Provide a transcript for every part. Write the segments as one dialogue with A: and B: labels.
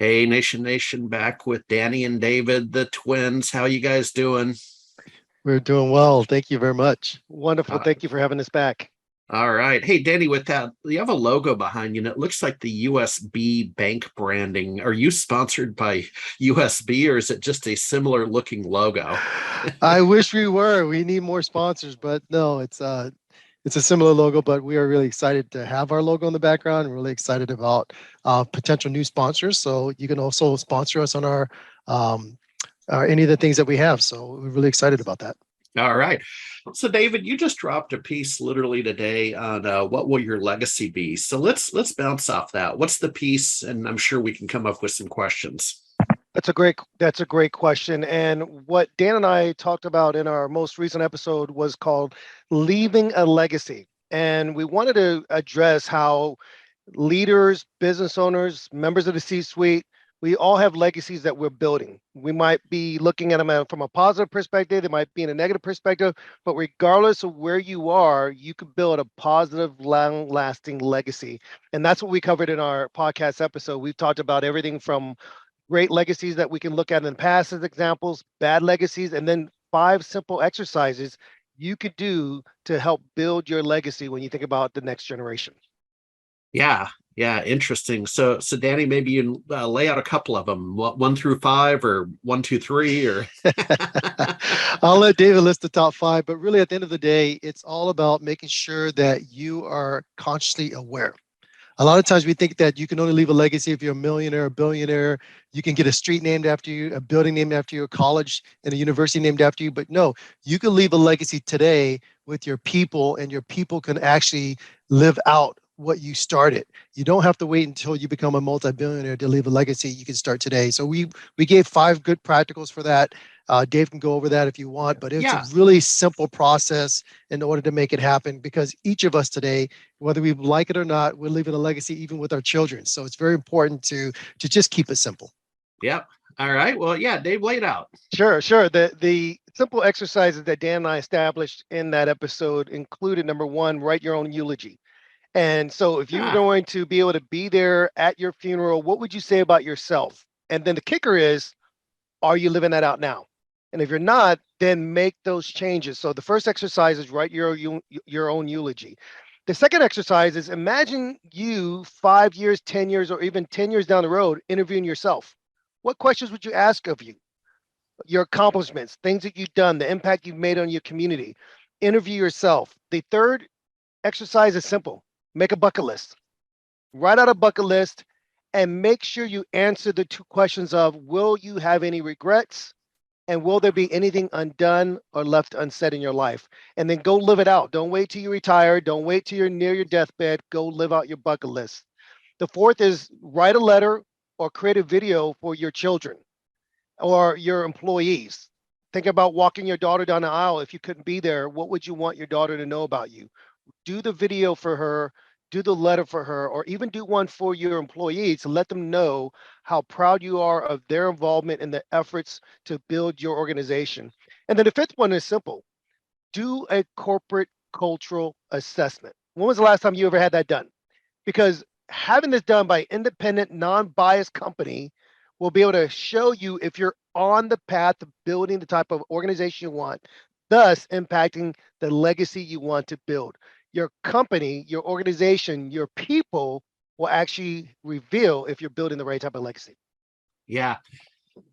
A: Hey, Nation, back with Danny and David, the twins. How you guys doing?
B: We're doing well. Thank you very much.
C: Wonderful.
A: Uh,
C: Thank you for having us back.
A: all right. Hey, Danny, with that, you have a logo behind you, and it looks like the USB bank branding. Are you sponsored by USB, or is it just a similar looking logo?
B: I wish we were. We need more sponsors, but no, it's a similar logo, but we are really excited to have our logo in the background. We're really excited about potential new sponsors. So you can also sponsor us on um, any of the things that we have. So we're really excited about that.
A: All right. So, David, you just dropped a piece literally today on what will your legacy be. So let's bounce off that. What's the piece? And I'm sure we can come up with some questions.
C: That's a great question. And what Dan and I talked about in our most recent episode was called leaving a legacy. And we wanted to address how leaders, business owners, members of the C-suite, we all have legacies that we're building. We might be looking at them from a positive perspective, they might be in a negative perspective, but regardless of where you are, you can build a positive, long-lasting legacy. And that's what we covered in our podcast episode. We've talked about everything from great legacies that we can look at in the past as examples, bad legacies, and then 5 simple exercises you could do to help build your legacy when you think about the next generation.
A: Yeah, yeah, interesting. So Danny, maybe you lay out a couple of them, what 1 through 5, or 1, 2, 3, or
B: I'll let David list the top five, but really at the end of the day, it's all about making sure that you are consciously aware. A lot of times we think that you can only leave a legacy if you're a millionaire, a billionaire. You can get a street named after you, a building named after you, a college and a university named after you. But no, you can leave a legacy today with your people, and your people can actually live out what you started. You don't have to wait until you become a multi-billionaire to leave a legacy. You can start today. So we gave 5 good practicals for that. Dave can go over that if you want, but it's a
A: yeah,
B: really simple process in order to make it happen, because each of us today, whether we like it or not, we're leaving a legacy even with our children. So it's very important to just keep it simple.
A: yep. All right. Well, yeah, Dave, lay it out.
C: Sure. The simple exercises that Dan and I established in that episode included number one, write your own eulogy. And so if you were
A: Ah,
C: going to be able to be there at your funeral, what would you say about yourself? And then the kicker is, are you living that out now? And if you're not, then make those changes. So the first exercise is write your own eulogy. The second exercise is imagine you 5 years, 10 years, or even 10 years down the road interviewing yourself. What questions would you ask of you? Your accomplishments, things that you've done, the impact you've made on your community. Interview yourself. The third exercise is simple. Make a bucket list. Write out a bucket list and make sure you answer the 2 questions of will you have any regrets and will there be anything undone or left unsaid in your life? And then go live it out. Don't wait till you retire. Don't wait till you're near your deathbed. Go live out your bucket list. The fourth is write a letter or create a video for your children or your employees. Think about walking your daughter down the aisle. If you couldn't be there, what would you want your daughter to know about you? Do the video for her, do the letter for her, or even do one for your employees to let them know how proud you are of their involvement in the efforts to build your organization. And then the fifth one is simple. Do a corporate cultural assessment. When was the last time you ever had that done? Because having this done by independent, non-biased company will be able to show you if you're on the path to building the type of organization you want, thus impacting the legacy you want to build. Your company, your organization, your people will actually reveal if you're building the right type of legacy.
A: yeah,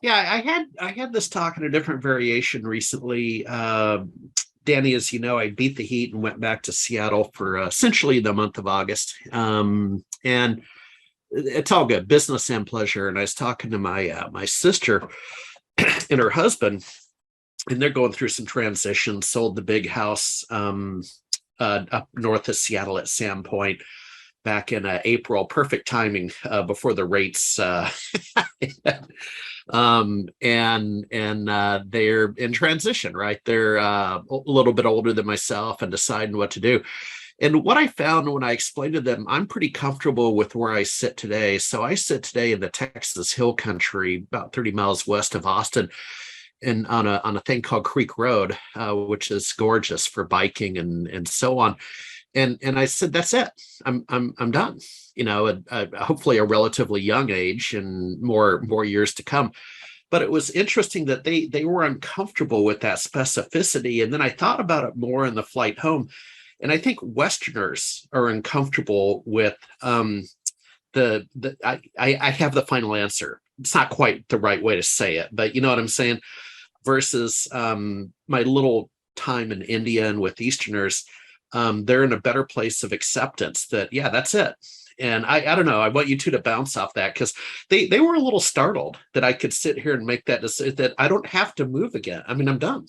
A: yeah. I had this talk in a different variation recently. Danny, as you know, I beat the heat and went back to Seattle for essentially the month of August. And it's all good, business and pleasure. And I was talking to my sister and her husband, and they're going through some transitions. Sold the big house up north of Seattle at Sandpoint back in April. Perfect timing before the rates. And they're in transition, right? They're a little bit older than myself and deciding what to do. And what I found when I explained to them, I'm pretty comfortable with where I sit today. So I sit today in the Texas Hill Country, about 30 miles west of Austin, and on a thing called Creek Road, which is gorgeous for biking and so on. And I said, that's it. I'm done. Hopefully a relatively young age and more years to come. But it was interesting that they were uncomfortable with that specificity. And then I thought about it more in the flight home. And I think Westerners are uncomfortable with I have the final answer. It's not quite the right way to say it, but you know what I'm saying? Versus my little time in India and with Easterners, they're in a better place of acceptance that, yeah, that's it. And I don't know, I want you two to bounce off that, because they were a little startled that I could sit here and make that decision, that I don't have to move again. I mean, I'm done.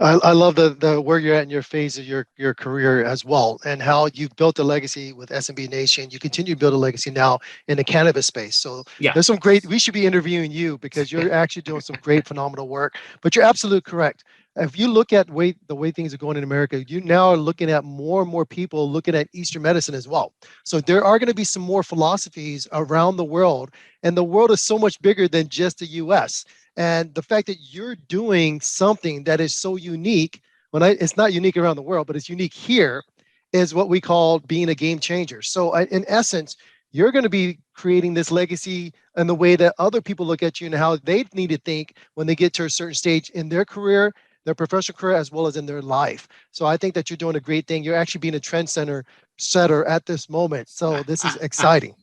B: I love the where you're at in your phase of your career as well, and how you've built a legacy with SMB Nation. You continue to build a legacy now in the cannabis space. So
A: Yeah.
B: there's some great. We should be interviewing you, because you're actually doing some great, phenomenal work. But you're absolutely correct. If you look at the way things are going in America, you now are looking at more and more people looking at Eastern medicine as well. So there are going to be some more philosophies around the world, and the world is so much bigger than just the U.S. And the fact that you're doing something that is so unique, it's not unique around the world, but it's unique here, is what we call being a game changer. So in essence, you're going to be creating this legacy in the way that other people look at you and how they need to think when they get to a certain stage in their career, their professional career, as well as in their life. So I think that you're doing a great thing. You're actually being a setter at this moment. So this is exciting.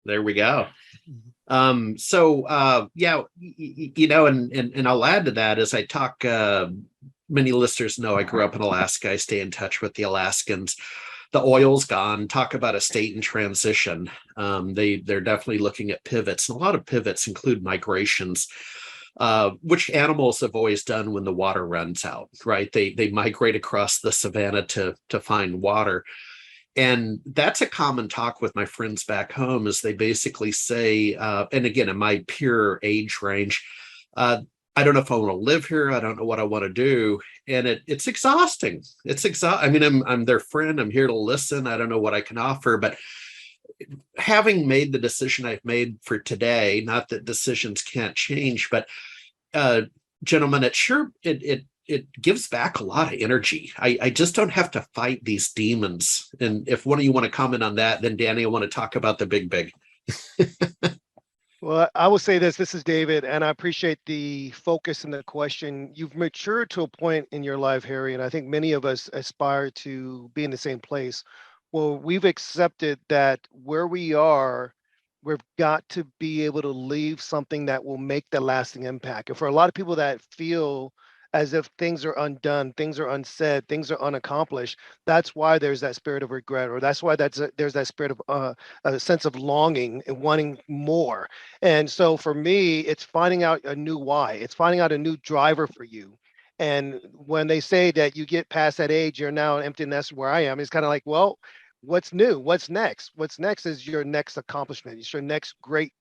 A: There we go.
B: Mhm.
A: Yeah, and I'll add to that as I talk. Many listeners know I grew up in Alaska. I stay in touch with the Alaskans. The oil's gone. Talk about a state in transition. They're definitely looking at pivots, and a lot of pivots include migrations, which animals have always done when the water runs out. Right? They migrate across the savanna to find water. And that's a common talk with my friends back home, is they basically say, and again, in my peer age range, I don't know if I want to live here. I don't know what I want to do. And it's exhausting. I mean, I'm their friend. I'm here to listen. I don't know what I can offer, but having made the decision I've made for today, not that decisions can't change, but gentlemen, it gives back a lot of energy. I just don't have to fight these demons. And if one of you want to comment on that, then Danny, I want to talk about the big.
C: Well, I will say this. This is David, and I appreciate the focus and the question. You've matured to a point in your life, Harry, and I think many of us aspire to be in the same place. Well, we've accepted that where we are, we've got to be able to leave something that will make the lasting impact. And for a lot of people that feel as if things are undone, things are unsaid, things are unaccomplished, that's why there's that spirit of regret, or that's why there's that spirit of a sense of longing and wanting more. And so for me, it's finding out a new why. It's finding out a new driver for you. And when they say that you get past that age, you're now an empty nest, where I am, it's kind of like, well, what's new? What's next? What's next is your next accomplishment. It's your next great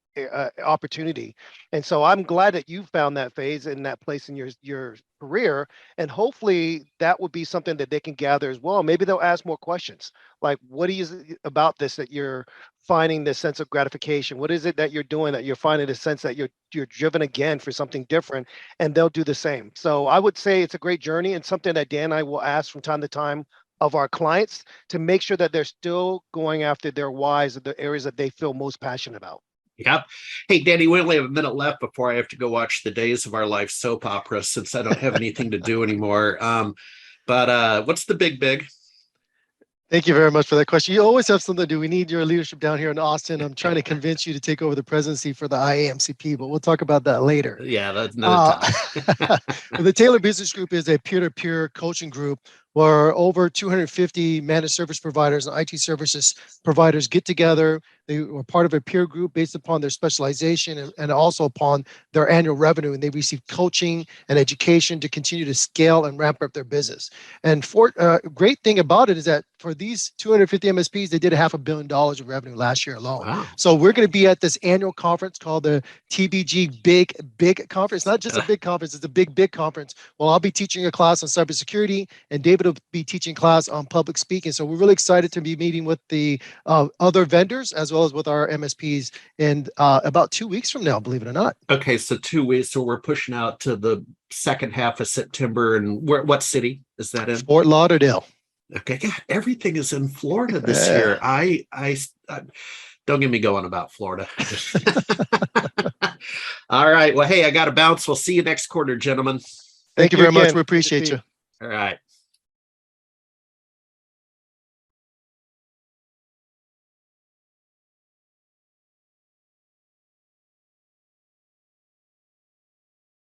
C: opportunity. And so I'm glad that you found that phase and that place in your career. And hopefully that would be something that they can gather as well. Maybe they'll ask more questions, like, what is it about this that you're finding this sense of gratification? What is it that you're doing that you're finding a sense that you're driven again for something different? And they'll do the same. So I would say it's a great journey, and something that Dan and I will ask from time to time of our clients, to make sure that they're still going after their whys, or the areas that they feel most passionate about.
A: Yep. Hey, Danny, we only have a minute left before I have to go watch the Days of Our Life soap opera, since I don't have anything to do anymore. But what's the big?
B: Thank you very much for that question. You always have something to do. We need your leadership down here in Austin. I'm trying to convince you to take over the presidency for the IAMCP, but we'll talk about that later.
A: Yeah, that's another time.
B: The Taylor Business Group is a peer-to-peer coaching group where over 250 managed service providers and IT services providers get together. They were part of a peer group based upon their specialization and also upon their annual revenue, and they receive coaching and education to continue to scale and ramp up their business. And for great thing about it is that for these 250 MSPs, they did $500 million of revenue last year alone.
A: Wow.
B: So we're going to be at this annual conference called the TBG Big Conference. Not just a big conference, it's a big conference. Well, I'll be teaching a class on cybersecurity, and David able to be teaching class on public speaking. So we're really excited to be meeting with the other vendors as well as with our MSPs in about 2 weeks from now, believe it or not.
A: Okay, so 2 weeks. So we're pushing out to the second half of September. And what city is that in?
B: Fort Lauderdale.
A: Okay, God, everything is in Florida this
B: Yeah.
A: year. I don't get me going about Florida. All right. Well, hey, I got to bounce. We'll see you next quarter, gentlemen.
B: Thank you very much.
C: again.
B: We
C: Good to
B: appreciate
C: see
B: you.
C: you.
A: All right.